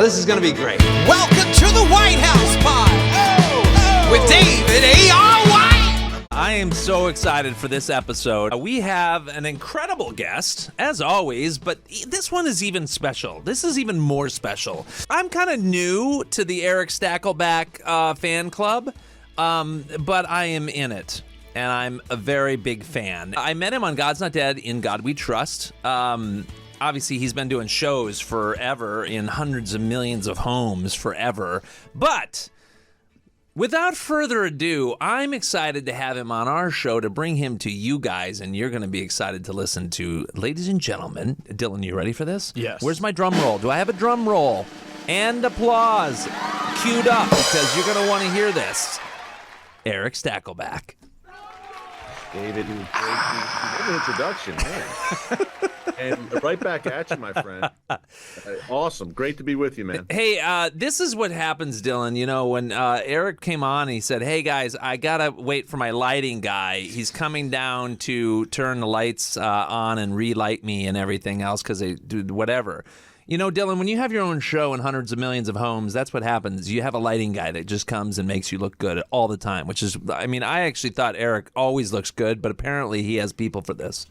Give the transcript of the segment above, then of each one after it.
this is going to be great. Welcome to the White House Pod with David A.R. White. I am so excited for this episode. We have an incredible guest, as always, but this one is even special. This is even more special. I'm kind of new to the Erick Stakelbeck fan club, but I am in it, and I'm a very big fan. I met him on God's Not Dead, In God We Trust. Obviously, he's been doing shows forever in hundreds of millions of homes forever. But without further ado, I'm excited to have him on our show to bring him to you guys, and you're going to be excited to listen to. Ladies and gentlemen, Dylan, you ready for this? Yes. Where's my drum roll? Do I have a drum roll? And applause queued up, because you're going to want to hear this. Erick Stakelbeck. David, what an introduction, man. And right back at you, my friend. Awesome. Great to be with you, man. Hey, this is what happens, Dylan. You know, when Erick came on, he said, hey, guys, I got to wait for my lighting guy. He's coming down to turn the lights on and relight me and everything else because they do whatever. You know, Dylan, when you have your own show in hundreds of millions of homes, that's what happens. You have a lighting guy that just comes and makes you look good all the time, which is, I mean, I actually thought Erick always looks good, but apparently he has people for this.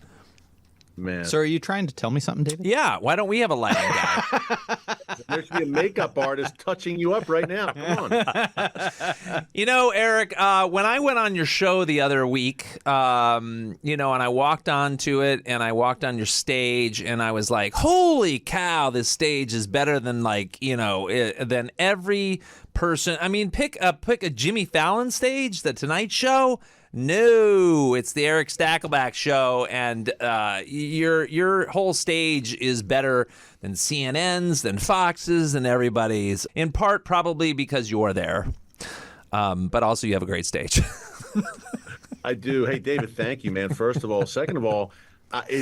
Man. So are you trying to tell me something, David? Yeah, why don't we have a lighting guy? There should be a makeup artist touching you up right now. Come on. You know, Erick, when I went on your show the other week, you know, and I walked onto it and I walked on your stage and I was like, holy cow, this stage is better than like, you know, than every person. I mean, pick a Jimmy Fallon stage, the Tonight Show. No, it's the Erick Stakelbeck show, and your whole stage is better than CNN's, than Fox's, than everybody's, in part probably because you're there, but also you have a great stage. I do. Hey, David, thank you, man, first of all. Second of all,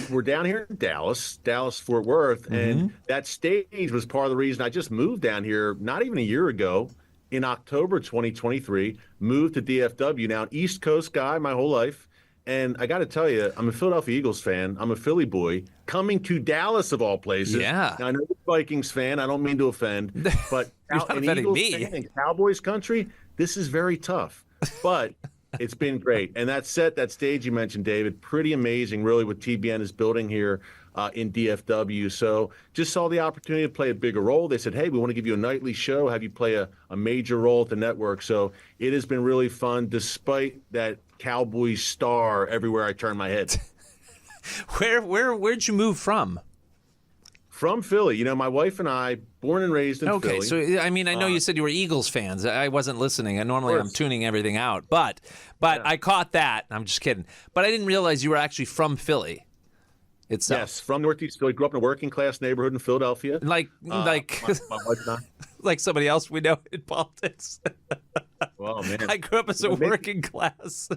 we're down here in Dallas-Fort Worth, and that stage was part of the reason I just moved down here not even a year ago. In October 2023, moved to DFW. Now, an East Coast guy my whole life. And I got to tell you, I'm a Philadelphia Eagles fan. I'm a Philly boy. Coming to Dallas, of all places. Yeah. Now, I know you're a Vikings fan. I don't mean to offend. But an Eagles fan in Cowboys country, this is very tough. But it's been great. And that stage you mentioned, David, pretty amazing, really, what TBN is building here in DFW. So just saw the opportunity to play a bigger role. They said, hey, we want to give you a nightly show, have you play a major role at the network. So it has been really fun, despite that Cowboy star everywhere I turn my head. Where'd you move from? From Philly. You know, my wife and I, born and raised in Philly. Okay, so I mean, I know you said you were Eagles fans. I wasn't listening. Normally I'm tuning everything out, but yeah. I caught that. I'm just kidding. But I didn't realize you were actually from Philly itself. Yes, from Northeast Philly. Grew up in a working class neighborhood in Philadelphia. Like my wife and I. Like somebody else we know in politics. Well, man. I grew up as a working class.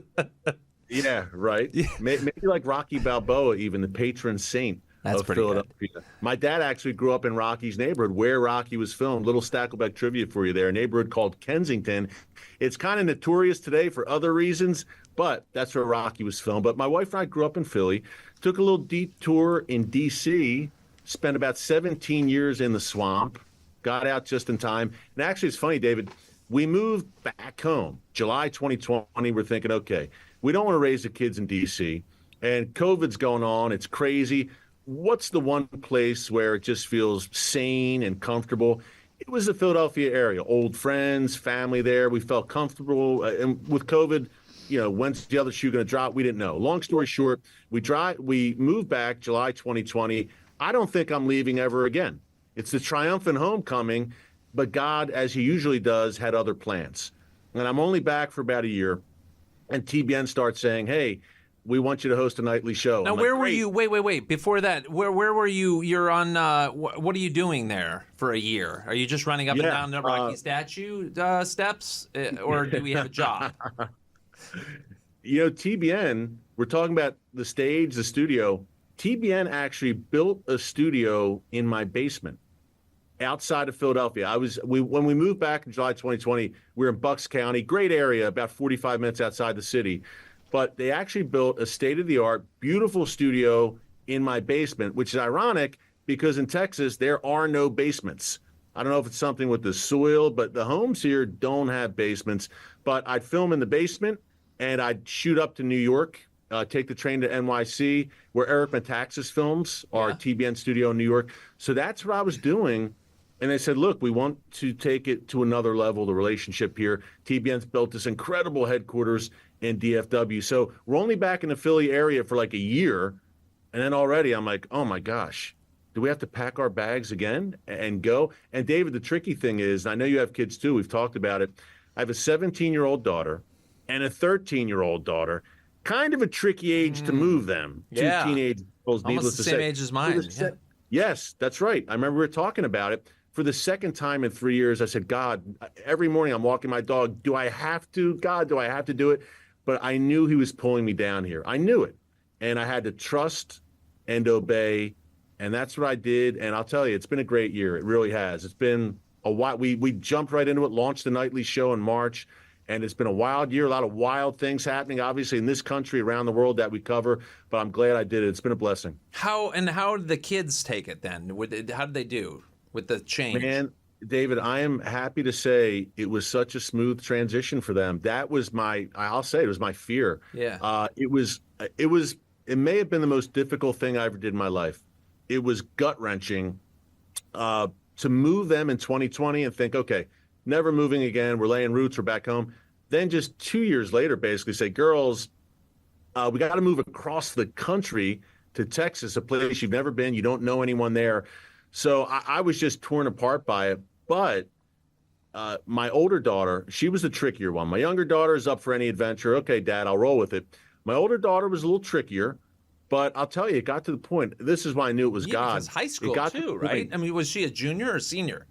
Yeah, right. Yeah. Maybe like Rocky Balboa, even the patron saint of Philadelphia. Good. My dad actually grew up in Rocky's neighborhood, where Rocky was filmed. Little Stakelbeck trivia for you there. A neighborhood called Kensington. It's kind of notorious today for other reasons, but that's where Rocky was filmed. But my wife and I grew up in Philly, took a little detour in D.C., spent about 17 years in the swamp, got out just in time. And actually, it's funny, David, we moved back home. July 2020, we're thinking, okay, we don't want to raise the kids in D.C., and COVID's going on. It's crazy. What's the one place where it just feels sane and comfortable? It was the Philadelphia area. Old friends, family there. We felt comfortable. And with COVID, you know, when's the other shoe going to drop? We didn't know. Long story short, we moved back July 2020. I don't think I'm leaving ever again. It's the triumphant homecoming, but God, as he usually does, had other plans. And I'm only back for about a year. And TBN starts saying, hey, we want you to host a nightly show. Now, where were you? Wait. Before that, where were you? You're on, what are you doing there for a year? Are you just running up and down the Rocky statue steps? Or do we have a job? You know, TBN, we're talking about the stage, the studio. TBN actually built a studio in my basement outside of Philadelphia. When we moved back in July 2020, we were in Bucks County, great area, about 45 minutes outside the city. But they actually built a state-of-the-art, beautiful studio in my basement, which is ironic because in Texas, there are no basements. I don't know if it's something with the soil, but the homes here don't have basements. But I'd film in the basement, and I'd shoot up to New York, take the train to NYC, where Eric Metaxas films, our TBN studio in New York. So that's what I was doing. And they said, look, we want to take it to another level, the relationship here. TBN's built this incredible headquarters in DFW. So we're only back in the Philly area for like a year. And then already I'm like, oh my gosh, do we have to pack our bags again and go? And David, the tricky thing is, and I know you have kids too, we've talked about it. I have a 17-year-old daughter and a 13-year-old daughter. Kind of a tricky age to move them. Two teenage girls, almost the same age as mine. Yes, that's right. I remember we were talking about it. For the second time in 3 years, I said, God, every morning I'm walking my dog. Do I have to? God, do I have to do it? But I knew he was pulling me down here. I knew it. And I had to trust and obey. And that's what I did. And I'll tell you, it's been a great year. It really has. It's been a while. We jumped right into it, launched the nightly show in March. And it's been a wild year, a lot of wild things happening, obviously, in this country, around the world that we cover. But I'm glad I did it. It's been a blessing. How did the kids take it then? How did they do with the change? Man, David, I am happy to say it was such a smooth transition for them. That was I'll say it was my fear. Yeah. It may have been the most difficult thing I ever did in my life. It was gut-wrenching to move them in 2020 and think, okay, never moving again. We're laying roots. We're back home. Then just 2 years later, basically say, girls, we got to move across the country to Texas, a place you've never been. You don't know anyone there. So I was just torn apart by it. But my older daughter, she was the trickier one. My younger daughter is up for any adventure. Okay, Dad, I'll roll with it. My older daughter was a little trickier. But I'll tell you, it got to the point. This is why I knew it was God. Because high school too, right? I mean, was she a junior or senior?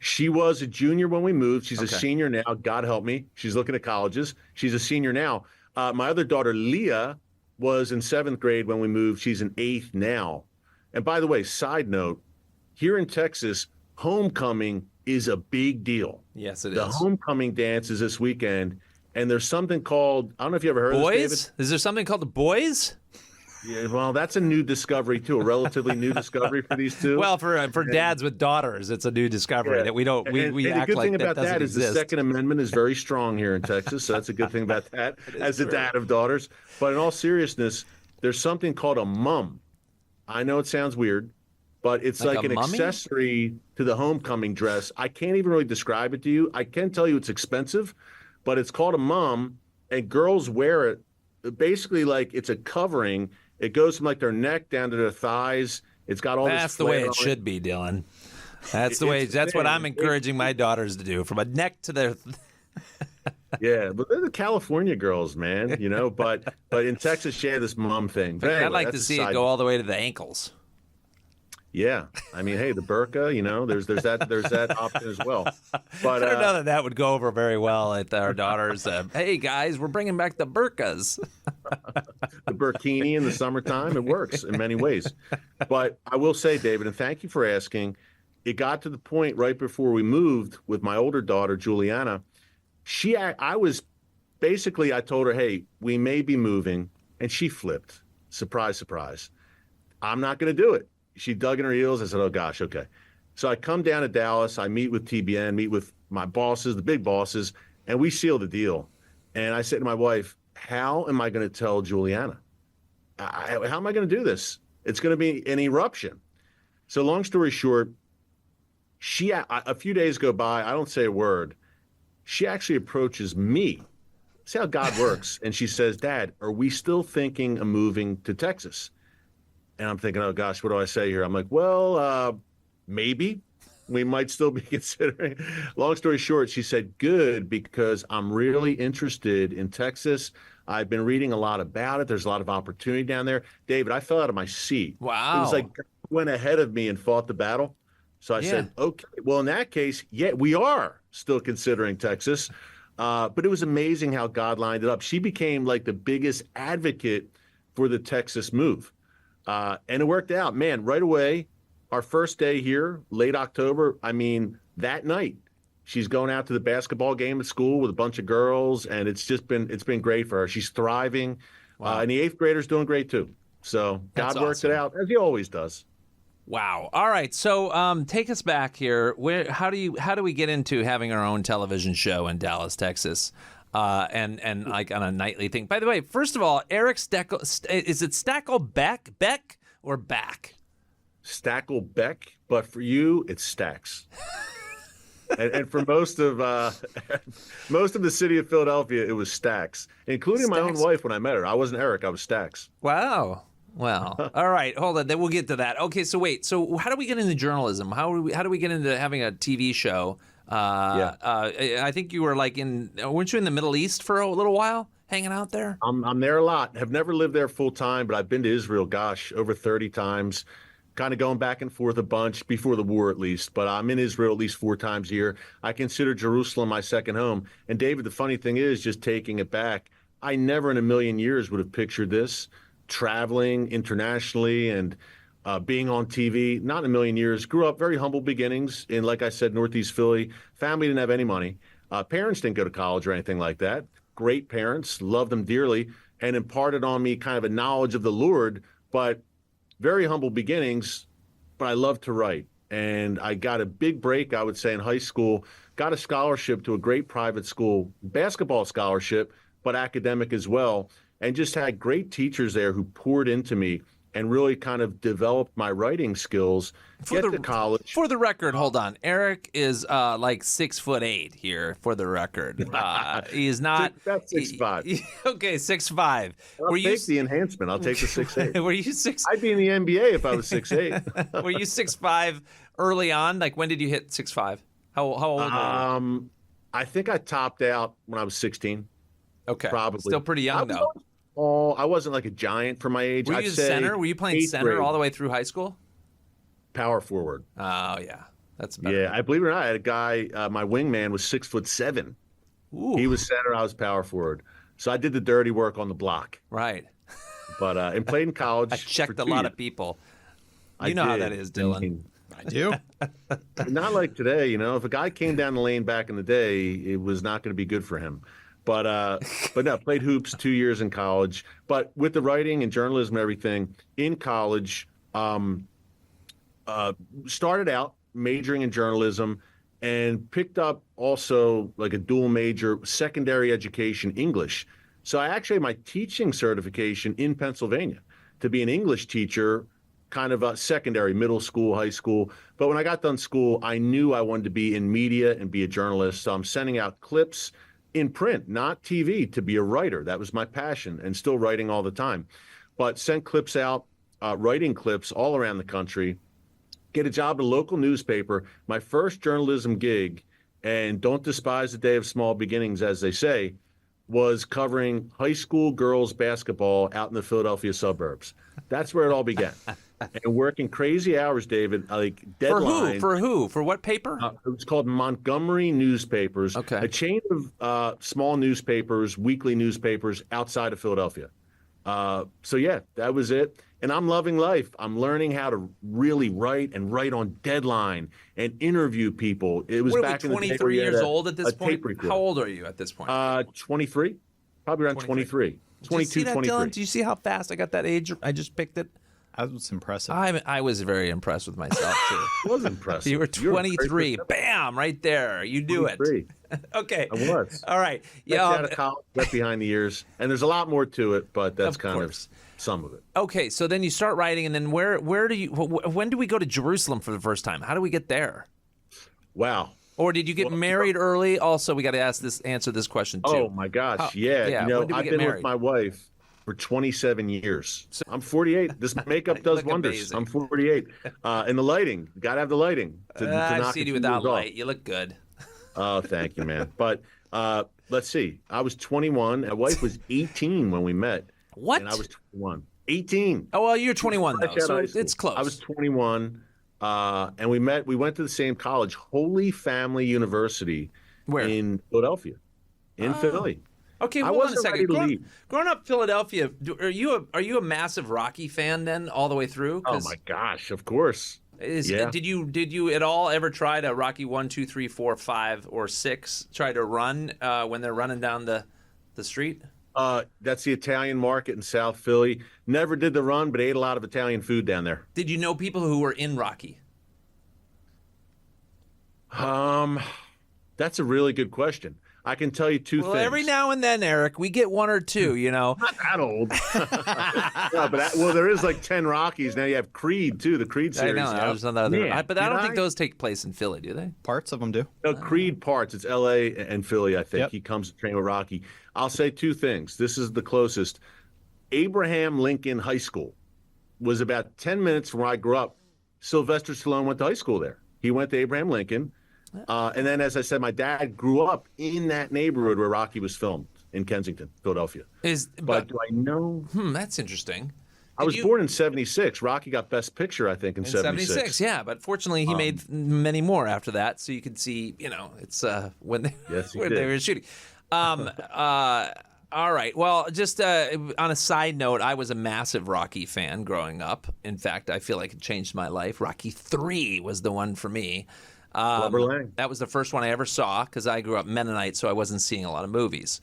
She was a junior when we moved. She's a senior now. God help me. She's looking at colleges. She's a senior now. My other daughter, Leah, was in 7th grade when we moved. She's in 8th now. And by the way, side note, here in Texas, homecoming is a big deal. Yes, it is. The homecoming dance is this weekend. And there's something called, I don't know if you ever heard of this, David. Is there something called the boys? Yeah, well, that's a new discovery too, a relatively new discovery for these two. Well, for dads with daughters, it's a new discovery that we don't we and act the good like thing that about doesn't that is exist. the Second Amendment is very strong here in Texas, so that's a good thing about that as a dad of daughters. But in all seriousness, there's something called a mum. I know it sounds weird, but it's like an accessory to the homecoming dress. I can't even really describe it to you. I can tell you it's expensive, but it's called a mum, and girls wear it basically like it's a covering. It goes from like their neck down to their thighs. It's got all this. That's the way it should be, Dylan. That's the way. That's what I'm encouraging my daughters to do, from a neck to their. Yeah, but they're the California girls, man. You know, but in Texas, she had this mum thing. But anyway, I'd like to see it go all the way to the ankles. Yeah, I mean, hey, the burqa, you know, there's that option as well. But I don't know that would go over very well at our daughters. Hey guys, we're bringing back the burqas. The burkini in the summertime, it works in many ways. But I will say, David, and thank you for asking. It got to the point right before we moved with my older daughter, Juliana. I told her, hey, we may be moving, and she flipped. Surprise, surprise. I'm not going to do it. She dug in her heels. I said, oh, gosh, okay. So I come down to Dallas. I meet with TBN, meet with my bosses, the big bosses, and we seal the deal. And I said to my wife, how am I going to tell Juliana? How am I going to do this? It's going to be an eruption. So long story short, a few days go by. I don't say a word. She actually approaches me. See how God works. And she says, Dad, are we still thinking of moving to Texas? And I'm thinking, oh, gosh, what do I say here? I'm like, well, maybe. We might still be considering. Long story short, she said, good, because I'm really interested in Texas. I've been reading a lot about it. There's a lot of opportunity down there. David, I fell out of my seat. Wow. It was like God went ahead of me and fought the battle. So I said, okay, well, in that case, yeah, we are still considering Texas. But it was amazing how God lined it up. She became like the biggest advocate for the Texas move. And it worked out, man, right away. Our first day here, late October, I mean, that night, she's going out to the basketball game at school with a bunch of girls, and it's been great for her. She's thriving. Wow. And the 8th grader's doing great too. So God worked it out, as he always does. Wow. All right. So take us back here. How do we get into having our own television show in Dallas, Texas? And like on a nightly thing. By the way, first of all, Erick is it Stakelbeck? Beck or Back? Stakelbeck, but for you, it's Stacks. and for most of the city of Philadelphia, it was Stacks, including my own wife when I met her. I wasn't Eric, I was Stacks. Wow. Well, all right, hold on. Then we'll get to that. Okay, so wait. So how do we get into journalism? How do we get into having a TV show? I think you were weren't you in the Middle East for a little while, hanging out there? I'm there a lot. Have never lived there full time, but I've been to Israel, gosh, over 30 times. Kind of going back and forth a bunch before the war, at least. But I'm in Israel at least 4 times a year. I consider Jerusalem my second home. And David, the funny thing is, just taking it back, I never in a million years would have pictured this. Traveling internationally and being on TV, not in a million years. Grew up very humble beginnings in, like I said, Northeast Philly. Family didn't have any money. Parents didn't go to college or anything like that. Great parents, loved them dearly, and imparted on me kind of a knowledge of the Lord, but very humble beginnings. But I love to write. And I got a big break, I would say, in high school. Got a scholarship to a great private school, basketball scholarship, but academic as well. And just had great teachers there who poured into me and really kind of developed my writing skills. Get to college. For the record, hold on. Eric is like 6'8" here. For the record, he is not. That's 6'5". Okay, 6'5". I'll take the enhancement. I'll take the 6'8". Were you 6? I'd be in the NBA if I was 6'8". Were you 6'5" early on? Like when did you hit 6'5"? How old were you? I think I topped out when I was 16. Okay, probably still pretty young though. Oh, I wasn't like a giant for my age. Were you center? Were you playing center grade. All the way through high school? Power forward. Oh yeah, that's better. Yeah, I believe it or not, I had a guy. My wingman was 6'7". Ooh. He was center. I was power forward. So I did the dirty work on the block. Right. But and played in college. I checked a lot of people. You know how that is, Dylan. I do. Not like today, If a guy came down the lane back in the day, it was not going to be good for him. But no, played hoops 2 years in college. But with the writing and journalism and everything in college, started out majoring in journalism and picked up also like a dual major, secondary education, English. So I actually had my teaching certification in Pennsylvania to be an English teacher, kind of a secondary, middle school, high school. But when I got done school, I knew I wanted to be in media and be a journalist. So I'm sending out clips in print, not TV, to be a writer. That was my passion, and still writing all the time. But sent clips out, writing clips all around the country, get a job at a local newspaper. My first journalism gig, and don't despise the day of small beginnings, as they say, was covering high school girls basketball out in the Philadelphia suburbs. That's where it all began. And working crazy hours, David, like deadlines. For who? For what paper? It was called Montgomery Newspapers, okay. A chain of small newspapers, weekly newspapers outside of Philadelphia. So, yeah, that was it. And I'm loving life. I'm learning how to really write and write on deadline and interview people. It was back in the day. 23 years old at this point? Tape How old are you at this point? 23. Probably around 23. 22, 23. Dylan? Do you see how fast I got that age? I just picked it. That was impressive. I was very impressed with myself, too. It was impressive. You were 23. Bam, right there. You do it. Okay. I was. All right. Yeah. Out of college, wet behind the ears. And there's a lot more to it, but that's kind of some of it. Okay, so then you start writing, and then when do we go to Jerusalem for the first time? How do we get there? Wow. Or did you get married early? Also, we got to answer this question, too. Oh, my gosh. Yeah. I've been with my wife for 27 years. I'm 48. This makeup does wonders. Amazing. I'm 48. And the lighting. Got to have the lighting. I've seen you without light. You look good. Oh, thank you, man. But let's see. I was 21. My wife was 18 when we met. What? And I was 21. 18. Oh, well, you're 21, though, so it's close. I was 21. And we met. We went to the same college, Holy Family University. Where? In Philadelphia. In Philly. Okay, hold on a second. Growing up Philadelphia, are you a massive Rocky fan then, all the way through? Oh my gosh, of course. Did you at all ever try to Rocky 1, 2, 3, 4, 5, or 6 try to run when they're running down the street? That's the Italian market in South Philly. Never did the run, but ate a lot of Italian food down there. Did you know people who were in Rocky? That's a really good question. I can tell you two things. Every now and then, Eric, we get one or two, you know. Not that old. No, but there is like 10 Rockies. Now you have Creed, too, the Creed series. I know. But I don't think those take place in Philly, do they? Parts of them do. No, Creed parts. It's L.A. and Philly, I think. Yep. He comes to train with Rocky. I'll say two things. This is the closest. Abraham Lincoln High School was about 10 minutes from where I grew up. Sylvester Stallone went to high school there. He went to Abraham Lincoln. And then, as I said, my dad grew up in that neighborhood where Rocky was filmed in Kensington, Philadelphia. But do I know? That's interesting. I was born in 76. Rocky got Best Picture, I think, in 76. Yeah, but fortunately, he made many more after that, so you could see, it's when they were shooting. All right. Well, just on a side note, I was a massive Rocky fan growing up. In fact, I feel like it changed my life. Rocky 3 was the one for me. That was the first one I ever saw because I grew up Mennonite, so I wasn't seeing a lot of movies.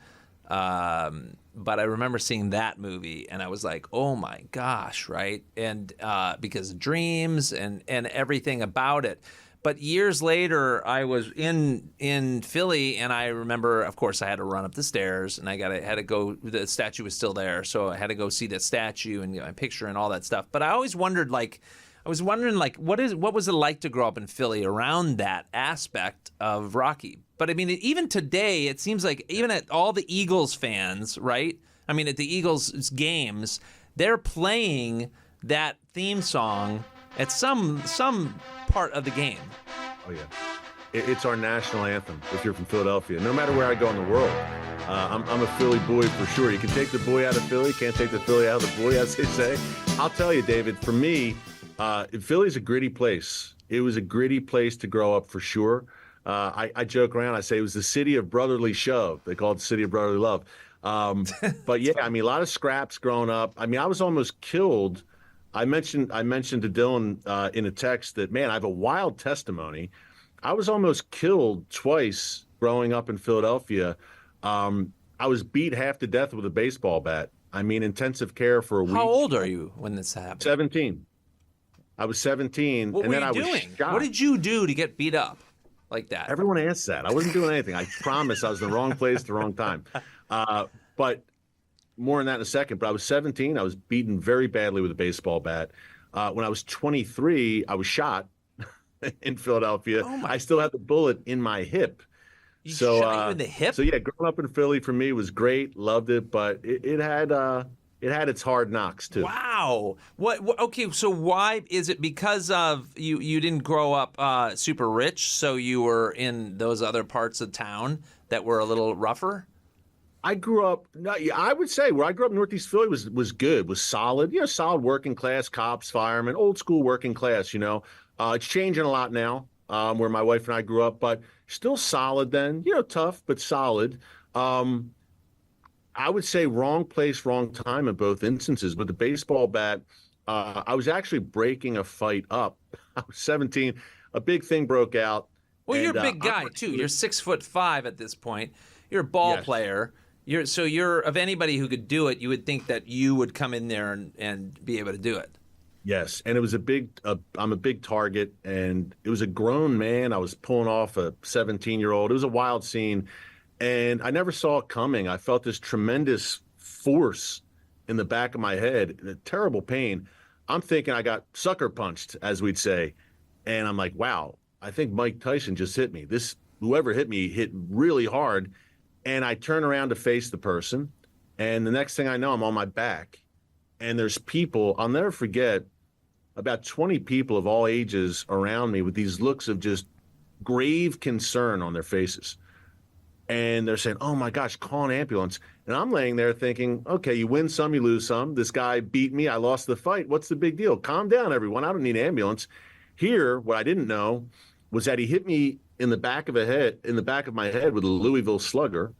But I remember seeing that movie, and I was like, oh, my gosh, right? And because dreams and everything about it. But years later, I was in Philly, and I remember, of course, I had to run up the stairs, and I had to go. The statue was still there, so I had to go see the statue and get my picture and all that stuff. But I always wondered, what was it like to grow up in Philly around that aspect of Rocky? But I mean, even today, it seems like even at all the Eagles fans, right? I mean, at the Eagles games, they're playing that theme song at some part of the game. Oh, yeah. It's our national anthem if you're from Philadelphia. No matter where I go in the world, I'm a Philly boy for sure. You can take the boy out of Philly, can't take the Philly out of the boy, as they say. I'll tell you, David, for me, Philly's a gritty place. It was a gritty place to grow up for sure. I joke around. I say it was the city of brotherly shove. They call it the city of brotherly love. But yeah, I mean, a lot of scraps growing up. I mean, I was almost killed. I mentioned to Dylan in a text that, man, I have a wild testimony. I was almost killed twice growing up in Philadelphia. I was beat half to death with a baseball bat. I mean, intensive care for a week. How old are you when this happened? 17. I was 17. What were you doing? What did you do to get beat up like that? Everyone asks that. I wasn't doing anything. I promise I was in the wrong place at the wrong time. But more on that in a second. But I was 17. I was beaten very badly with a baseball bat. When I was 23, I was shot in Philadelphia. I still had the bullet in my hip. You shot you in the hip? So yeah, growing up in Philly for me was great. Loved it, but it had its hard knocks too. Wow. What? Okay, so why is it because of you didn't grow up super rich, so you were in those other parts of town that were a little rougher? I grew up. I would say where I grew up, Northeast Philly was good, was solid. Solid working class, cops, firemen, old school working class. It's changing a lot now. Where my wife and I grew up, but still solid then. Tough but solid. I would say wrong place, wrong time in both instances. But the baseball bat, I was actually breaking a fight up. I was 17. A big thing broke out. Well, you're a big guy too. You're 6'5" at this point. You're a ball player. You're of anybody who could do it. You would think that you would come in there and be able to do it. Yes, and it was I'm a big target, and it was a grown man. I was pulling off a 17-year-old. It was a wild scene, and I never saw it coming. I felt this tremendous force in the back of my head, a terrible pain. I'm thinking I got sucker punched, as we'd say, and I'm like, wow, I think Mike Tyson just hit me. Whoever hit me hit really hard, and I turn around to face the person, and the next thing I know, I'm on my back, and there's people, I'll never forget, about 20 people of all ages around me with these looks of just grave concern on their faces. And they're saying, oh my gosh, call an ambulance. And I'm laying there thinking, okay, you win some, you lose some. This guy beat me. I lost the fight. What's the big deal? Calm down, everyone. I don't need an ambulance. Here, what I didn't know was that he hit me in the back of my head with a Louisville slugger,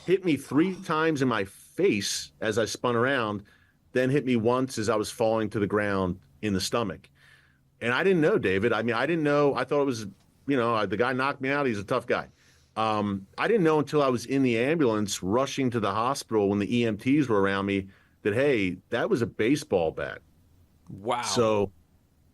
hit me 3 times in my face as I spun around, then hit me once as I was falling to the ground in the stomach. And I didn't know, David. I mean, I didn't know. I thought it was, the guy knocked me out. He's a tough guy. I didn't know until I was in the ambulance rushing to the hospital when the EMTs were around me that, hey, that was a baseball bat. Wow. So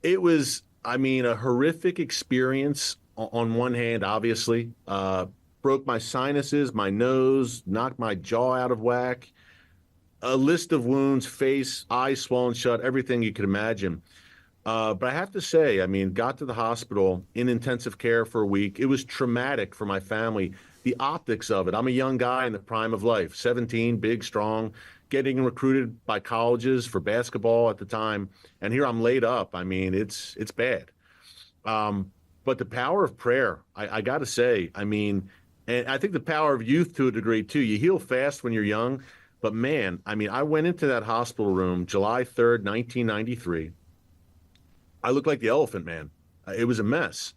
it was, I mean, a horrific experience on one hand, obviously. Broke my sinuses, my nose, knocked my jaw out of whack. A list of wounds, face, eyes swollen shut, everything you could imagine. But I have to say, I mean, got to the hospital in intensive care for a week. It was traumatic for my family. The optics of it. I'm a young guy in the prime of life, 17, big, strong, getting recruited by colleges for basketball at the time. And here I'm laid up. I mean, it's bad. But the power of prayer, I got to say, I mean, and I think the power of youth to a degree too. You heal fast when you're young. But man, I mean, I went into that hospital room July 3rd, 1993. I looked like the Elephant Man. It was a mess.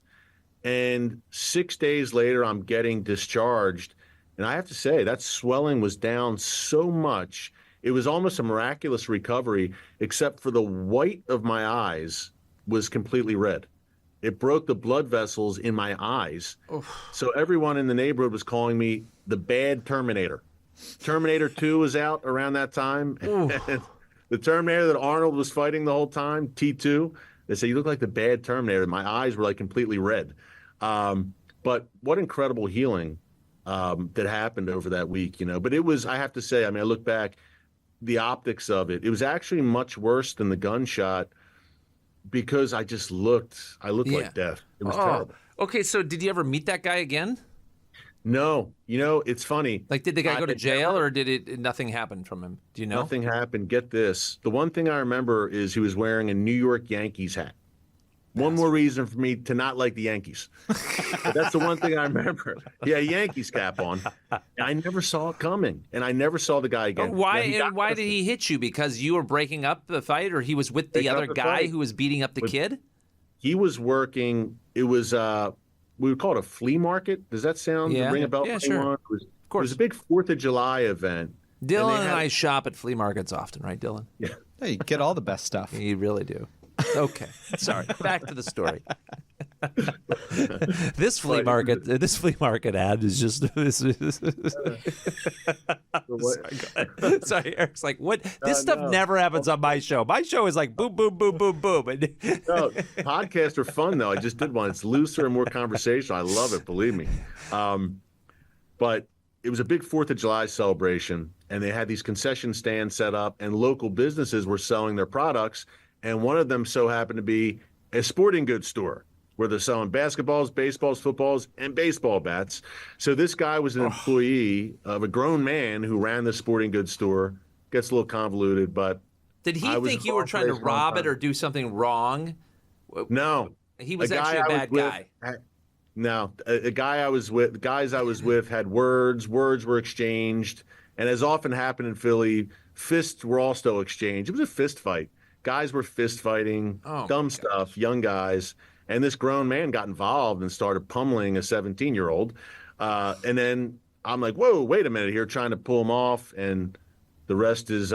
And 6 days later, I'm getting discharged. And I have to say, that swelling was down so much. It was almost a miraculous recovery, except for the white of my eyes was completely red. It broke the blood vessels in my eyes. Oof. So everyone in the neighborhood was calling me the bad Terminator. Terminator 2 was out around that time. And the Terminator that Arnold was fighting the whole time, T2, they say, you look like the bad Terminator. My eyes were like completely red. But what incredible healing that happened over that week, you know. But it was, I have to say, I mean, I look back, the optics of it, it was actually much worse than the gunshot because I looked like death. It was terrible. Okay, so did you ever meet that guy again? No, you know, it's funny. Like, did the guy go to jail or did nothing happen from him? Do you know? Nothing happened. Get this. The one thing I remember is he was wearing a New York Yankees hat. One more reason for me to not like the Yankees. But that's the one thing I remember. He had a Yankees cap on. I never saw it coming, and I never saw the guy again. Why did he hit you? Because you were breaking up the fight, or he was with the other guy who was beating up the kid? He was working. It was we would call it a flea market. Does that sound ring a bell? Yeah, sure. Of course. It was a big 4th of July event. Dylan and I shop at flea markets often, right, Dylan? Yeah. Hey, you get all the best stuff. You really do. Okay, sorry. Back to the story. This flea market ad is just. Sorry, Eric's like, what? This stuff never happens on my show. My show is like boom, boom, boom, boom, boom. No, podcasts are fun though. I just did one. It's looser and more conversational. I love it. Believe me. But it was a big 4th of July celebration, and they had these concession stands set up, and local businesses were selling their products. And one of them so happened to be a sporting goods store where they're selling basketballs, baseballs, footballs, and baseball bats. So this guy was an employee of a grown man who ran the sporting goods store. Gets a little convoluted, but did he think you were trying to rob it or do something wrong? No. He was actually a bad guy. No. A guy I was with, the guys I was with had words were exchanged. And as often happened in Philly, fists were also exchanged. It was a fist fight. Guys were fist fighting, dumb stuff, young guys. And this grown man got involved and started pummeling a 17-year-old. And then I'm like, whoa, wait a minute here, trying to pull him off. And the rest is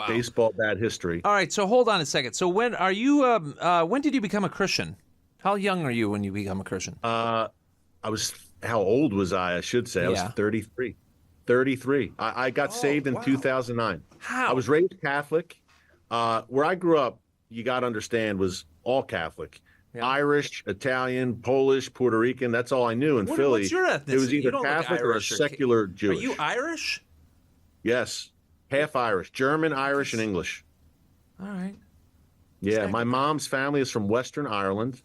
baseball bat history. All right, so hold on a second. So when are you? When did you become a Christian? How young are you when you become a Christian? How old was I should say. I was 33. 33. I got saved in 2009. How? I was raised Catholic. Where I grew up, you got to understand, was all Catholic. Yeah. Irish, Italian, Polish, Puerto Rican. That's all I knew in Philly. What's your ethnicity? It was either Catholic or a secular Jewish. Are you Irish? Yes. Half Irish. German, Irish, and English. All right. Yeah. My mom's family is from Western Ireland,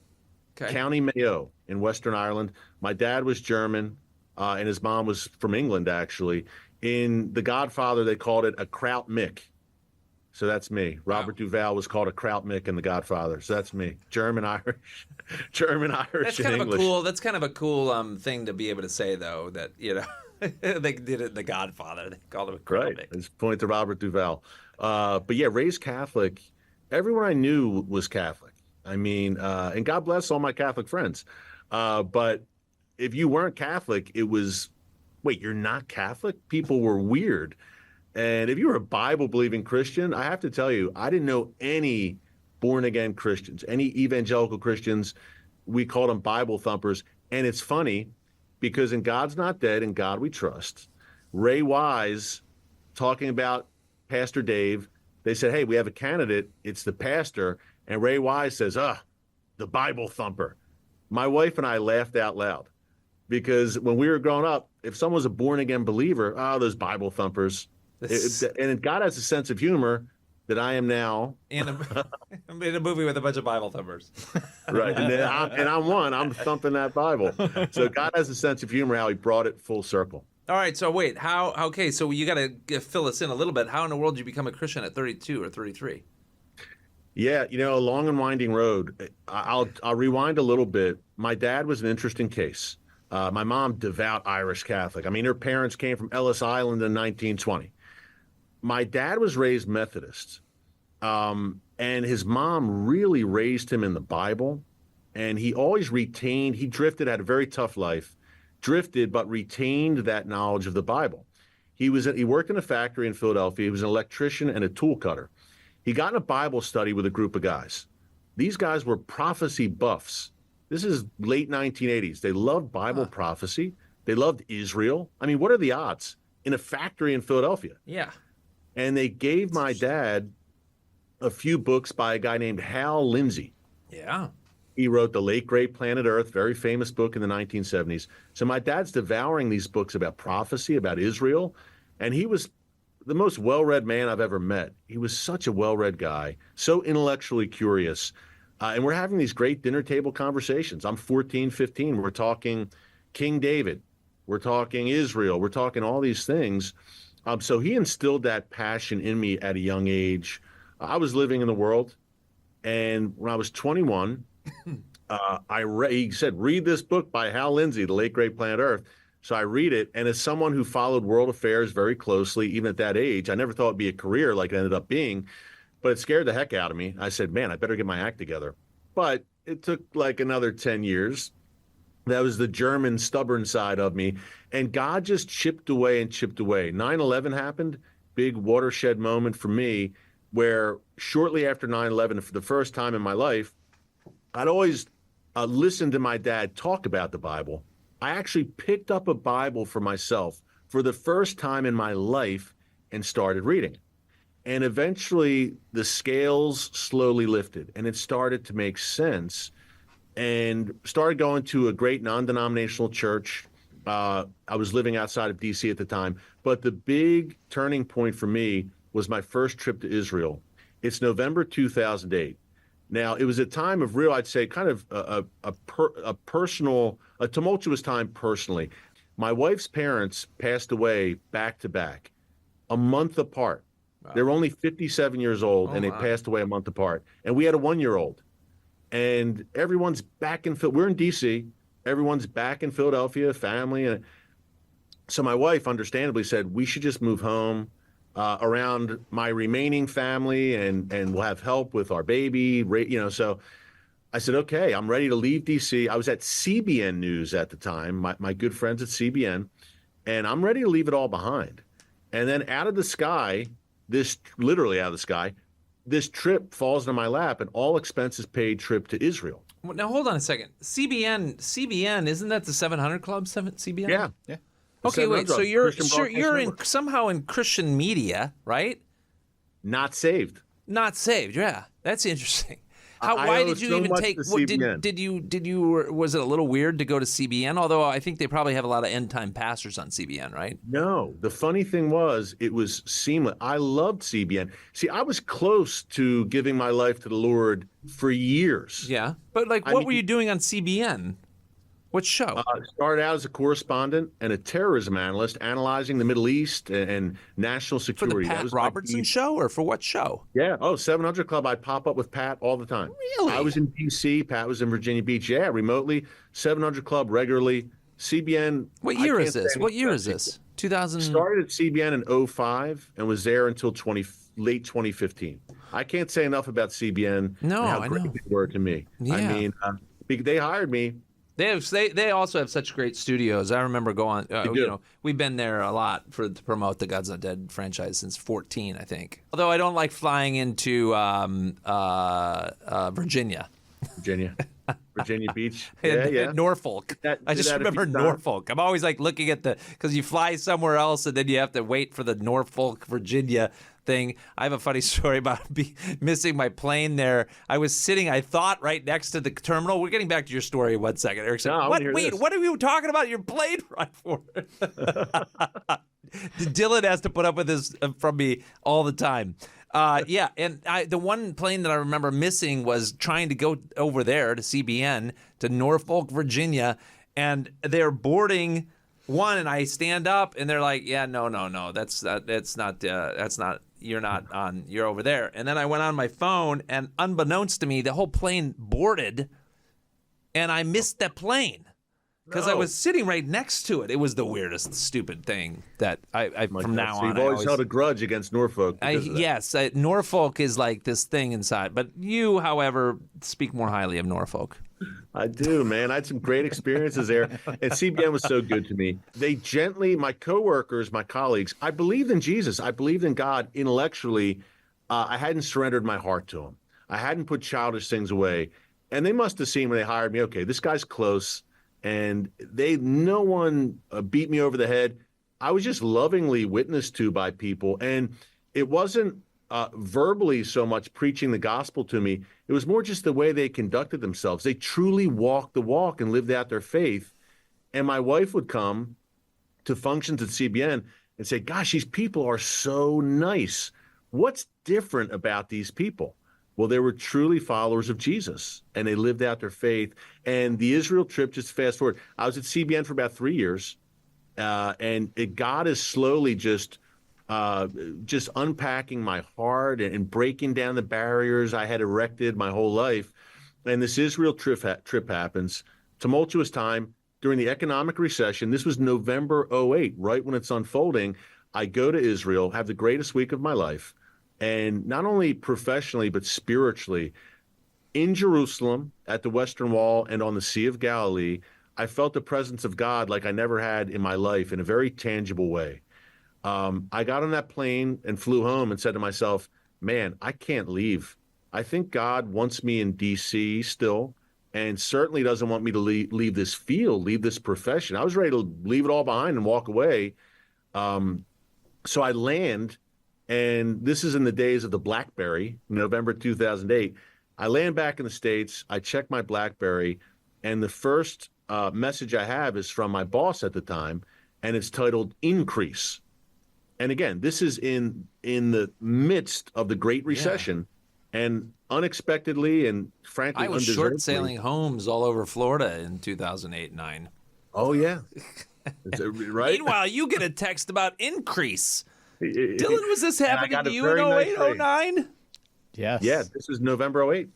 County Mayo in Western Ireland. My dad was German, and his mom was from England, actually. In The Godfather, they called it a Kraut Mick. So that's me. Robert Duvall was called a Kraut Mick in The Godfather. So that's me. German, Irish, that's and English. That's kind of a cool thing to be able to say, though, that, you know, they did it in The Godfather. They called him a Kraut Mick. It's point to Robert Duvall. But yeah, raised Catholic. Everyone I knew was Catholic. I mean, and God bless all my Catholic friends. But if you weren't Catholic, it was, wait, you're not Catholic? People were weird. And if you were a Bible-believing Christian, I have to tell you, I didn't know any born-again Christians, any evangelical Christians. We called them Bible thumpers. And it's funny, because in God's Not Dead, In God We Trust, Ray Wise talking about Pastor Dave, they said, hey, we have a candidate. It's the pastor. And Ray Wise says, the Bible thumper. My wife and I laughed out loud because when we were growing up, if someone was a born-again believer, those Bible thumpers. And God has a sense of humor that I am now. In a movie with a bunch of Bible thumpers. Right. And I'm thumping that Bible. So God has a sense of humor, how he brought it full circle. All right. So wait, okay. So you got to fill us in a little bit. How in the world did you become a Christian at 32 or 33? Yeah. A long and winding road. I'll rewind a little bit. My dad was an interesting case. My mom, devout Irish Catholic. I mean, her parents came from Ellis Island in 1920. My dad was raised Methodist, and his mom really raised him in the Bible, and he always retained, he had a very tough life, but retained that knowledge of the Bible. He worked in a factory in Philadelphia. He was an electrician and a tool cutter. He got in a Bible study with a group of guys. These guys were prophecy buffs. This is late 1980s. They loved Bible prophecy. They loved Israel. I mean, what are the odds? In a factory in Philadelphia. Yeah. And they gave my dad a few books by a guy named Hal Lindsey. Yeah. He wrote The Late Great Planet Earth, very famous book in the 1970s. So my dad's devouring these books about prophecy, about Israel. And he was the most well-read man I've ever met. He was such a well-read guy, so intellectually curious. And we're having these great dinner table conversations. I'm 14, 15. We're talking King David. We're talking Israel. We're talking all these things. So he instilled that passion in me at a young age. I was living in the world. And when I was 21, he said, read this book by Hal Lindsey, The Late Great Planet Earth. So I read it. And as someone who followed world affairs very closely, even at that age, I never thought it'd be a career like it ended up being. But it scared the heck out of me. I said, man, I better get my act together. But it took like another 10 years. That was the German stubborn side of me. And God just chipped away and chipped away. 9/11 happened, big watershed moment for me, where shortly after 9/11, for the first time in my life, I'd always listened to my dad talk about the Bible. I actually picked up a Bible for myself for the first time in my life and started reading it. And eventually the scales slowly lifted and it started to make sense, and started going to a great non-denominational church. I was living outside of D.C. at the time. But the big turning point for me was my first trip to Israel. It's November 2008. Now, it was a time of real, I'd say, kind of a tumultuous time personally. My wife's parents passed away back to back, a month apart. Wow. They were only 57 years old, and they passed away a month apart. And we had a 1-year-old. And everyone's back in we're in D.C. Everyone's back in Philadelphia, family. And so my wife understandably said, we should just move home around my remaining family, and we'll have help with our baby. So I said, okay, I'm ready to leave D.C. I was at CBN News at the time, my good friends at CBN, and I'm ready to leave it all behind. And then out of the sky, literally out of the sky, this trip falls into my lap, an all expenses paid trip to Israel. Now, hold on a second. CBN, isn't that the 700 Club, CBN? Yeah. Okay, wait, so you're somehow in Christian media, right? Not saved. Not saved, yeah. That's interesting. Why did you even take? Did you? Was it a little weird to go to CBN? Although I think they probably have a lot of end time pastors on CBN, right? No, the funny thing was it was seamless. I loved CBN. See, I was close to giving my life to the Lord for years. Yeah, but what were you doing on CBN? What show? Started out as a correspondent and a terrorism analyst, analyzing the Middle East and national security. For the Pat Robertson show, or for what show? Yeah. 700 Club. I'd pop up with Pat all the time. Really? I was in D.C. Pat was in Virginia Beach. Yeah, remotely. 700 Club regularly. CBN. What year is this? 2000. Started at CBN in 2005 and was there until late 2015. I can't say enough about CBN. No, and how I great know. they were to me. Yeah. I mean, they hired me. They also have such great studios. I remember going. We've been there a lot to promote the God's Not Dead franchise since 2014, I think. Although I don't like flying into Virginia. Virginia. Virginia Beach. In Norfolk. I just remember Norfolk. I'm always like looking at because you fly somewhere else and then you have to wait for the Norfolk, Virginia thing. I have a funny story about missing my plane there. I was sitting, I thought, right next to the terminal. We're getting back to your story in 1 second. Eric said, what are you talking about your plane ride for? Dylan has to put up with this from me all the time. And the one plane that I remember missing was trying to go over there to CBN to Norfolk, Virginia, and they're boarding one, and I stand up, and they're like, "Yeah, no, that's not. You're not on. You're over there." And then I went on my phone, and unbeknownst to me, the whole plane boarded, and I missed that plane. Because I was sitting right next to it. It was the weirdest, stupid thing that I from now on. You've always held a grudge against Norfolk. Yes, Norfolk is like this thing inside. But you, however, speak more highly of Norfolk. I do, man. I had some great experiences there. And CBN was so good to me. They gently, my coworkers, my colleagues, I believed in Jesus. I believed in God intellectually. I hadn't surrendered my heart to him. I hadn't put childish things away. And they must have seen when they hired me, okay, this guy's close. And no one beat me over the head. I was just lovingly witnessed to by people. And it wasn't verbally so much preaching the gospel to me. It was more just the way they conducted themselves. They truly walked the walk and lived out their faith. And my wife would come to functions at CBN and say, gosh, these people are so nice. What's different about these people? Well, they were truly followers of Jesus, and they lived out their faith. And the Israel trip, just fast forward, I was at CBN for about 3 years, and God is slowly just unpacking my heart and breaking down the barriers I had erected my whole life. And this Israel trip happens, tumultuous time during the economic recession. This was November 2008, right when it's unfolding. I go to Israel, have the greatest week of my life. And not only professionally, but spiritually, in Jerusalem, at the Western Wall, and on the Sea of Galilee, I felt the presence of God like I never had in my life in a very tangible way. I got on that plane and flew home and said to myself, man, I can't leave. I think God wants me in D.C. still, and certainly doesn't want me to leave this field, leave this profession. I was ready to leave it all behind and walk away. So I land. And this is in the days of the BlackBerry, November 2008. I land back in the States. I check my BlackBerry, and the first message I have is from my boss at the time, and it's titled Increase. And again, this is in the midst of the Great Recession, and unexpectedly and frankly, I was short sailing homes all over Florida in 2008-9. Oh yeah, is it right? Meanwhile, you get a text about Increase. Dylan, was this happening to you in 08, 09? Yes. Yeah, this is November 08.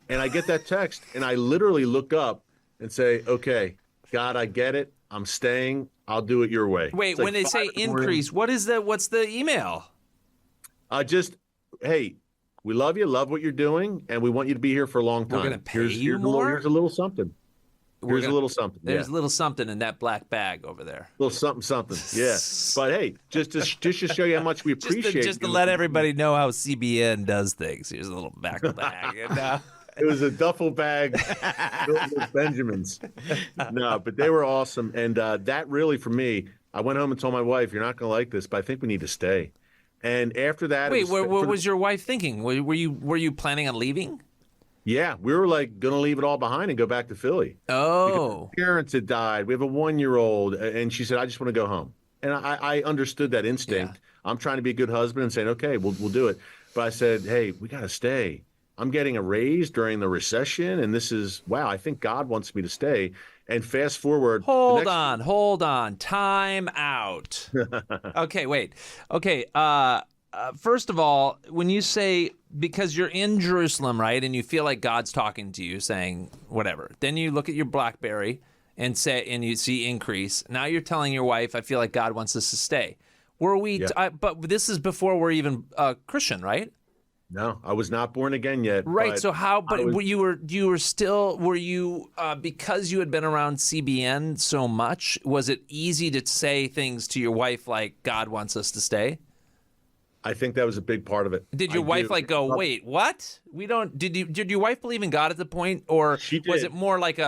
And I get that text, and I literally look up and say, okay, God, I get it. I'm staying. I'll do it your way. Wait, when they say Increase, what's the email? Hey, we love you, love what you're doing, and we want you to be here for a long time. We're going to pay you more? Here's a little something. There's a little something. There's a little something in that black bag over there. A little something. Yeah. But hey, just to show you how much we appreciate just to let everybody know how CBN does things. Here's a little back bag. And, it was a duffel bag filled with Benjamins. No, but they were awesome. And that really, for me, I went home and told my wife, you're not going to like this, but I think we need to stay. And after that... Wait, what was your wife thinking? Were you planning on leaving? Yeah, we were like going to leave it all behind and go back to Philly. Oh. Because my parents had died. We have a 1-year-old. And she said, I just want to go home. And I understood that instinct. Yeah. I'm trying to be a good husband and saying, okay, we'll do it. But I said, hey, we got to stay. I'm getting a raise during the recession. And this is, wow, I think God wants me to stay. And fast forward. Hold on. Time out. Okay, wait. Okay. First of all, when you say, because you're in Jerusalem, right, and you feel like God's talking to you, saying whatever, then you look at your BlackBerry and you see Increase. Now you're telling your wife, I feel like God wants us to stay. Were we? Yeah. But this is before we're even Christian, right? No, I was not born again yet. Right. So how? But were you because you had been around CBN so much? Was it easy to say things to your wife like God wants us to stay? I think that was a big part of it. Did your wife go, wait, what? We don't. Did your wife believe in God at the point, or was it more like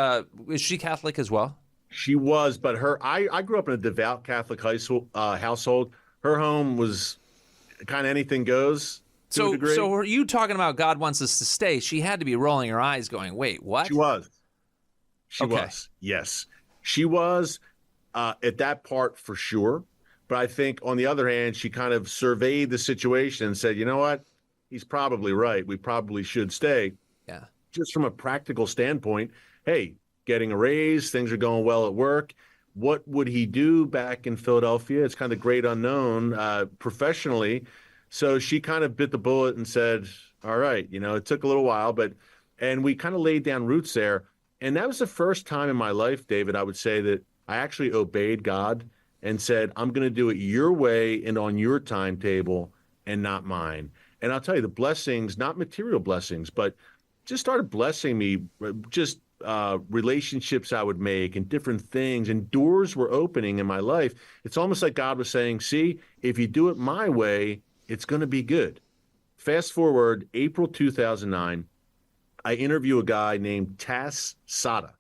is she Catholic as well? She was, but I grew up in a devout Catholic household. Her home was kind of anything goes. So are you talking about God wants us to stay? She had to be rolling her eyes, going, wait, what? She was. Yes, she was at that part for sure. But I think on the other hand, she kind of surveyed the situation and said, you know what? He's probably right. We probably should stay. Yeah. Just from a practical standpoint, hey, getting a raise, things are going well at work. What would he do back in Philadelphia? It's kind of great unknown professionally. So she kind of bit the bullet and said, all right, it took a little while, and we kind of laid down roots there. And that was the first time in my life, David, I would say that I actually obeyed God and said, I'm going to do it your way and on your timetable and not mine. And I'll tell you, the blessings, not material blessings, but just started blessing me, just relationships I would make and different things, and doors were opening in my life. It's almost like God was saying, see, if you do it my way, it's going to be good. Fast forward, April 2009, I interview a guy named Tas Sada.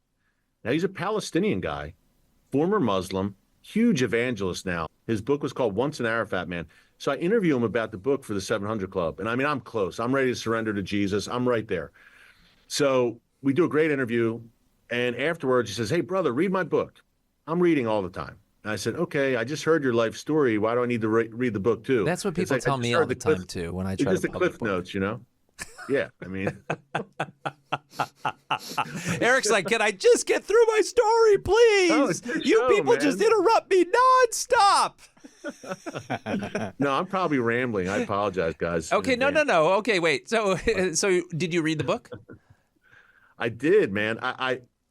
Now, he's a Palestinian guy, former Muslim, huge evangelist now. His book was called Once an Arafat Man. So I interview him about the book for the 700 Club. And I mean, I'm close. I'm ready to surrender to Jesus. I'm right there. So we do a great interview. And afterwards, he says, hey, brother, read my book. I'm reading all the time. And I said, okay, I just heard your life story. Why do I need to read the book too? That's what people tell me all the time too when I try to just the cliff notes, Yeah, I mean. Erick's like, can I just get through my story, please? You people just interrupt me nonstop. No, I'm probably rambling. I apologize, guys. Okay, no. Okay, wait. So did you read the book? I did, man.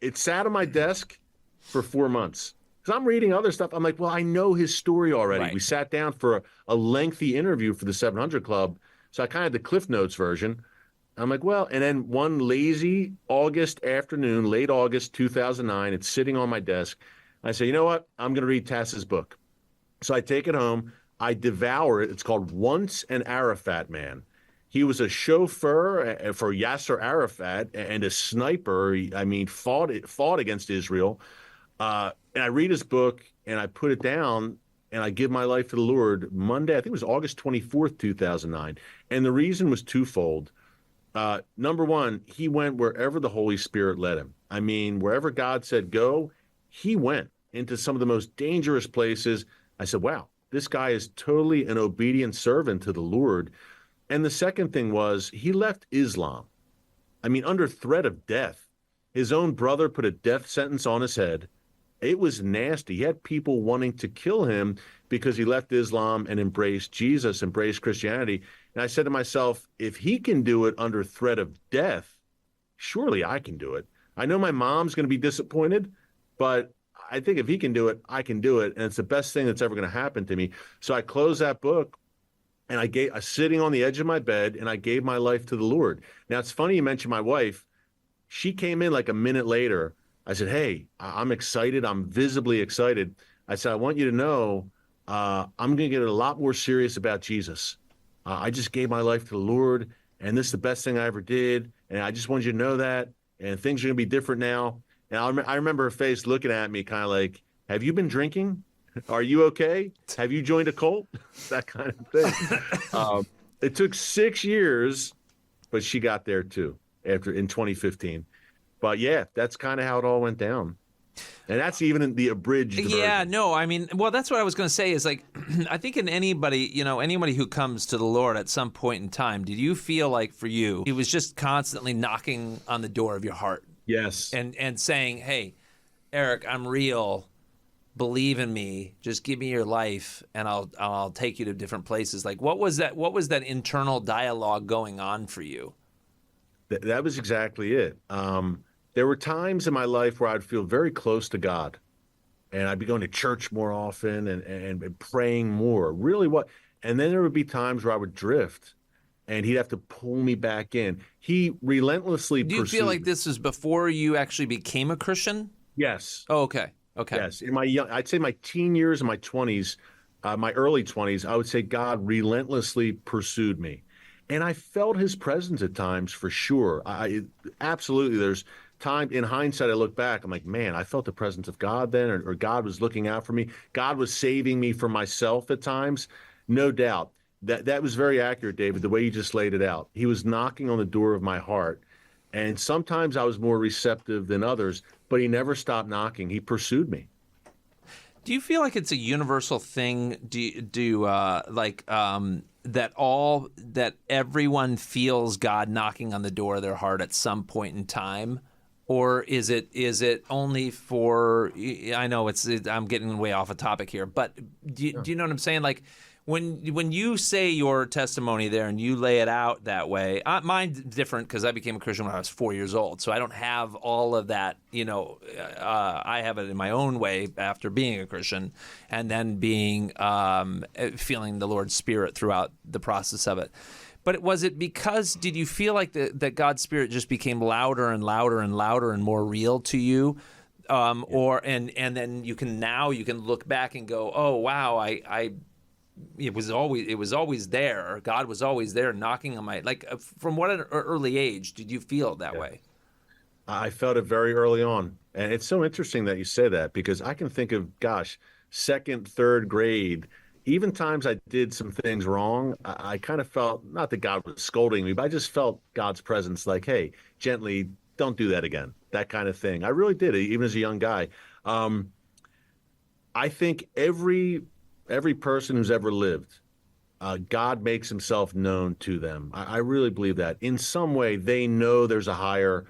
It sat on my desk for 4 months. Because I'm reading other stuff. I'm like, well, I know his story already. Right. We sat down for a lengthy interview for the 700 Club. So I kind of had the Cliff Notes version. I'm like, well, and then one lazy August afternoon, late August 2009, it's sitting on my desk. I say, you know what? I'm going to read Tass's book. So I take it home. I devour it. It's called Once an Arafat Man. He was a chauffeur for Yasser Arafat and a sniper. I mean, fought against Israel. And I read his book and I put it down and I give my life to the Lord Monday. I think it was August 24th, 2009. And the reason was twofold. Number one, he went wherever the Holy Spirit led him. I mean, wherever God said go, he went into some of the most dangerous places. I said, wow, this guy is totally an obedient servant to the Lord. And the second thing was he left Islam. I mean, under threat of death. His own brother put a death sentence on his head. It was nasty. He had people wanting to kill him because he left Islam and embraced Jesus, embraced Christianity. And I said to myself, if he can do it under threat of death, surely I can do it. I know my mom's going to be disappointed, but I think if he can do it, I can do it. And it's the best thing that's ever going to happen to me. So I closed that book and I was sitting on the edge of my bed and I gave my life to the Lord. Now, it's funny you mentioned my wife. She came in like a minute later. I said, hey, I'm excited. I'm visibly excited. I said, I want you to know I'm going to get a lot more serious about Jesus. I just gave my life to the Lord, and this is the best thing I ever did. And I just wanted you to know that. And things are going to be different now. And I remember her face looking at me kind of like, have you been drinking? Are you okay? Have you joined a cult? That kind of thing. It took 6 years, but she got there too in 2015. But yeah, that's kind of how it all went down. And that's even in the abridged version. Yeah, no, I mean, well, that's what I was going to say is like, I think in anybody who comes to the Lord at some point in time, did you feel like for you, he was just constantly knocking on the door of your heart? Yes. And saying, hey, Erick, I'm real. Believe in me. Just give me your life and I'll take you to different places. Like, what was that internal dialogue going on for you? That was exactly it. There were times in my life where I'd feel very close to God, and I'd be going to church more often and praying more. Really, and then there would be times where I would drift, and he'd have to pull me back in. He relentlessly pursued. Do you feel like this was before you actually became a Christian? Yes. Oh, okay. Okay. Yes. In I'd say my teen years and my 20s, my early 20s, I would say God relentlessly pursued me. And I felt his presence at times for sure. Absolutely. There's time in hindsight, I look back, I'm like, man, I felt the presence of God then, or God was looking out for me. God was saving me from myself at times. No doubt. That was very accurate, David, the way you just laid it out. He was knocking on the door of my heart. And sometimes I was more receptive than others, but he never stopped knocking. He pursued me. Do you feel like it's a universal thing? That everyone feels God knocking on the door of their heart at some point in time, or is it only for? I know I'm getting way off a topic here, but do you know what I'm saying? Like when you say your testimony there and you lay it out that way, mine's different because I became a Christian when I was 4 years old, so I don't have all of that. I have it in my own way after being a Christian, and then being feeling the Lord's Spirit throughout the process of it. But was it because did you feel like that God's Spirit just became louder and louder and louder and more real to you? And then you can look back and go, oh wow, it was always there. God was always there knocking on my, from what an early age did you feel that way? I felt it very early on. And it's so interesting that you say that, because I can think of, second, third grade, even times I did some things wrong, I kind of felt, not that God was scolding me, but I just felt God's presence, like, hey, gently, don't do that again, that kind of thing. I really did, even as a young guy. I think every person who's ever lived, God makes himself known to them. I really believe that. In some way, they know there's a higher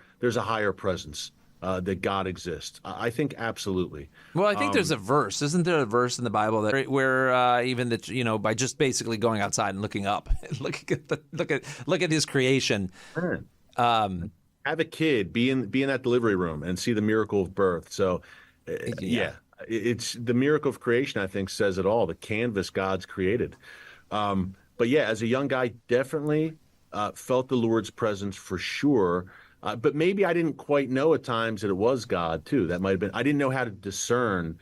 presence, that God exists. I think absolutely. Well, I think there's a verse. Isn't there a verse in the Bible where even that, by just basically going outside and looking up, look at his creation. Have a kid, be in that delivery room and see the miracle of birth. So, yeah. It's the miracle of creation, I think, says it all, the canvas God's created. But yeah, as a young guy, definitely felt the Lord's presence for sure. But maybe I didn't quite know at times that it was God too. That might have been, I didn't know how to discern.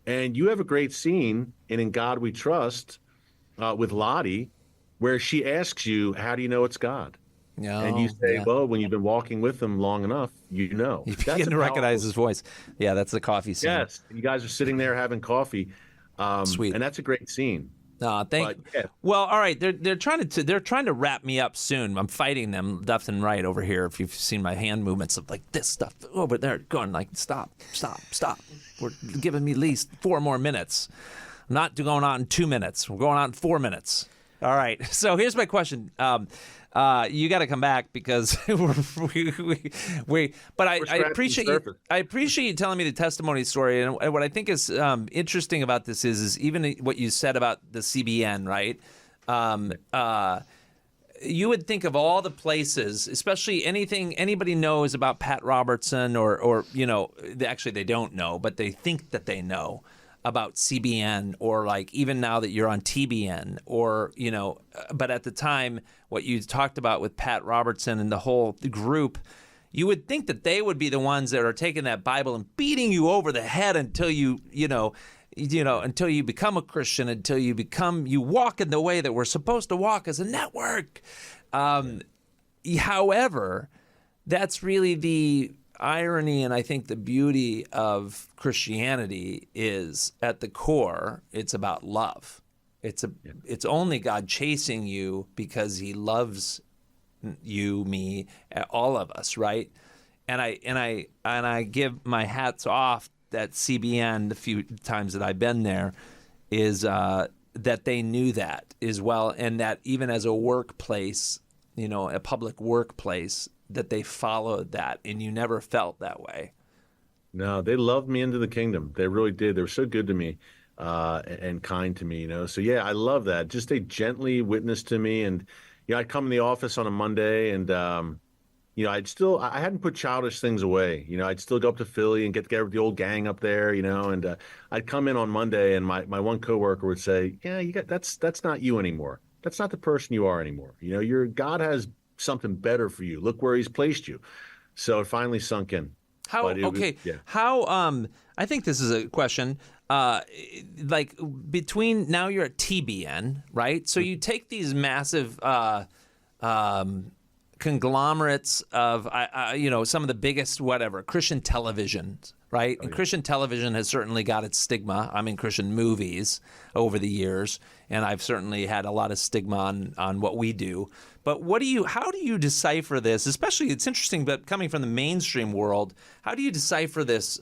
And you have a great scene In God We Trust with Lottie, where she asks you, how do you know it's God? And you say, well, when you've been walking with him long enough, you know. You begin to recognize his voice. Yeah, that's the coffee scene. Yes, you guys are sitting there having coffee. Sweet. And that's a great scene. Well, all right. They're trying to wrap me up soon. I'm fighting them left and right over here. If you've seen my hand movements of like this stuff over there, going like stop. We're giving me at least 4 more minutes. I'm not going on in 2 minutes. We're going on in 4 minutes. All right. So here's my question. You got to come back because But I appreciate you telling me the testimony story, and what I think is interesting about this is even what you said about the CBN, right? You would think of all the places, especially anything anybody knows about Pat Robertson, or actually they don't know, but they think that they know about CBN, or like even now that you're on TBN, or but at the time what you talked about with Pat Robertson and the whole group, you would think that they would be the ones that are taking that Bible and beating you over the head until until you become a Christian, until you walk in the way that we're supposed to walk as a network. However, that's really the irony, and I think the beauty of Christianity is, at the core, it's about love. It's only God chasing you because he loves you, me, all of us, right? And I give my hats off that CBN, the few times that I've been there, is that they knew that as well, and that even as a workplace, a public workplace, that they followed that, and you never felt that way. No, they loved me into the kingdom. They really did. They were so good to me and kind to me, So yeah, I love that. Just they gently witnessed to me, and I'd come in the office on a Monday, and I hadn't put childish things away. I'd still go up to Philly and get together with the old gang up there, and I'd come in on Monday, and my one coworker would say, "Yeah, that's not you anymore. That's not the person you are anymore. God has something better for you. Look where he's placed you." So it finally sunk in. I think this is a question. Like between now you're at TBN, right? So you take these massive conglomerates of some of the biggest Christian televisions, right? And Christian television has certainly got its stigma. I mean, Christian movies over the years, and I've certainly had a lot of stigma on what we do. But how do you decipher this? Especially, it's interesting, but coming from the mainstream world, how do you decipher this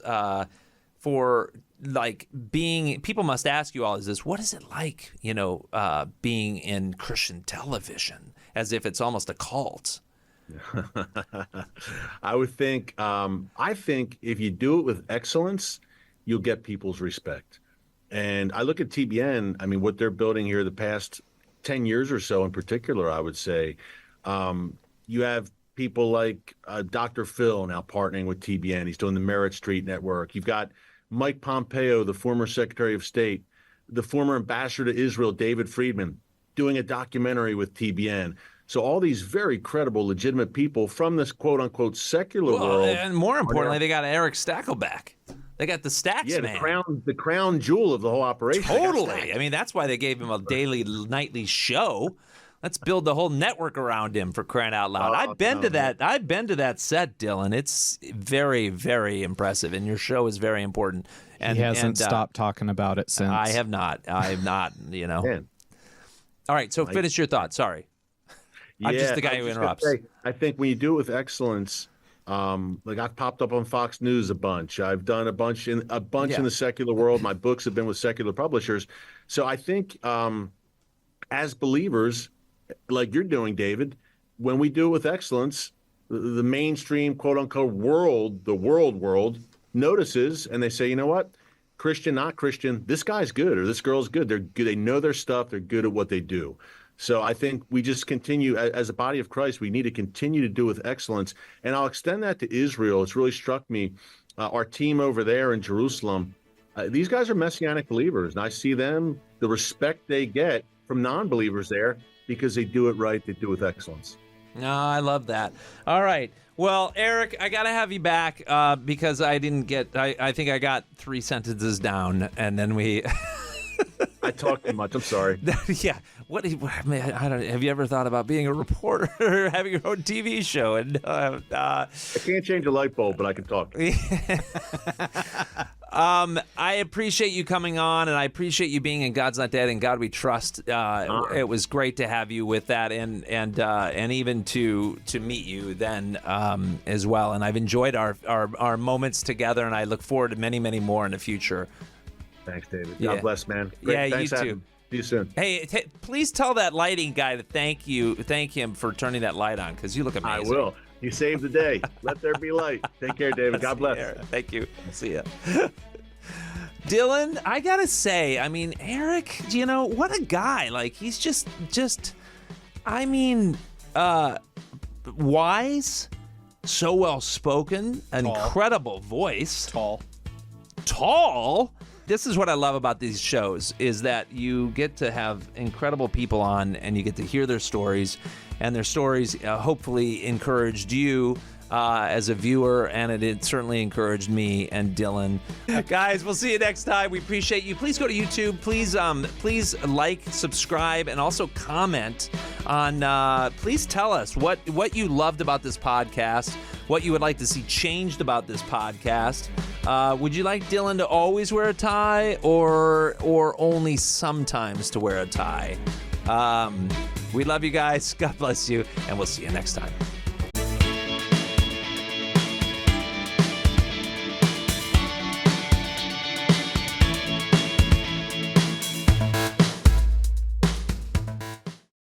for like being? People must ask you all: is this what is it like? Being in Christian television, as if it's almost a cult. I would think. I think if you do it with excellence, you'll get people's respect. And I look at TBN. I mean, what they're building here the past 10 years or so in particular, I would say, you have people like Dr. Phil now partnering with TBN. He's doing the Merritt Street Network. You've got Mike Pompeo, the former Secretary of State, the former ambassador to Israel, David Friedman, doing a documentary with TBN. So all these very credible, legitimate people from this quote-unquote secular world. And more importantly, they got Erick Stakelbeck. They got the Stacks man. The crown jewel of the whole operation. Totally. I mean, that's why they gave him a daily, nightly show. Let's build the whole network around him, for crying out loud. I've been to that set, Dylan. It's very, very impressive, and your show is very important. And he hasn't stopped talking about it since. I have not. Man. All right, so finish your thought. Sorry. I'm just the guy who interrupts. I think when you do it with excellence, like I've popped up on Fox News a bunch. I've done a bunch in the secular world. My books have been with secular publishers. So I think as believers, like you're doing, David, when we do it with excellence, the mainstream quote unquote world, the world notices, and they say, you know what? Christian, not Christian, this guy's good or this girl's good. They're good. They know their stuff. They're good at what they do. So I think we just continue, as a body of Christ, we need to continue to do with excellence. And I'll extend that to Israel. It's really struck me, our team over there in Jerusalem, these guys are Messianic believers. And I see them, the respect they get from non-believers there because they do it right. They do it with excellence. No, I love that. All right. Well, Erick, I got to have you back because I didn't get, I think I got 3 sentences down and then we... I talk too much. I'm sorry. Yeah. I mean, I don't. Have you ever thought about being a reporter or having your own TV show? And I can't change a light bulb, but I can talk. I appreciate you coming on, and I appreciate you being in God's Not Dead and God We Trust. It was great to have you with that, and even to meet you then as well. And I've enjoyed our moments together, and I look forward to many, many more in the future. Thanks, David. God bless, man. Great. Yeah, thanks, you too. Adam. See you soon. Hey, please tell that lighting guy to thank him for turning that light on because you look amazing. I will. You saved the day. Let there be light. Take care, David. God bless. Thank you. See ya. Dylan, I gotta say, I mean, Erick, what a guy. Like, he's just, I mean, wise, so well spoken, an incredible voice. Tall. This is what I love about these shows is that you get to have incredible people on and you get to hear their stories, and their stories hopefully encouraged you as a viewer, and it certainly encouraged me and Dylan. Guys, we'll see you next time. We appreciate you. Please go to YouTube. Please like, subscribe, and also comment on. Please tell us what you loved about this podcast, what you would like to see changed about this podcast. Would you like Dylan to always wear a tie or only sometimes to wear a tie? We love you guys. God bless you, and we'll see you next time.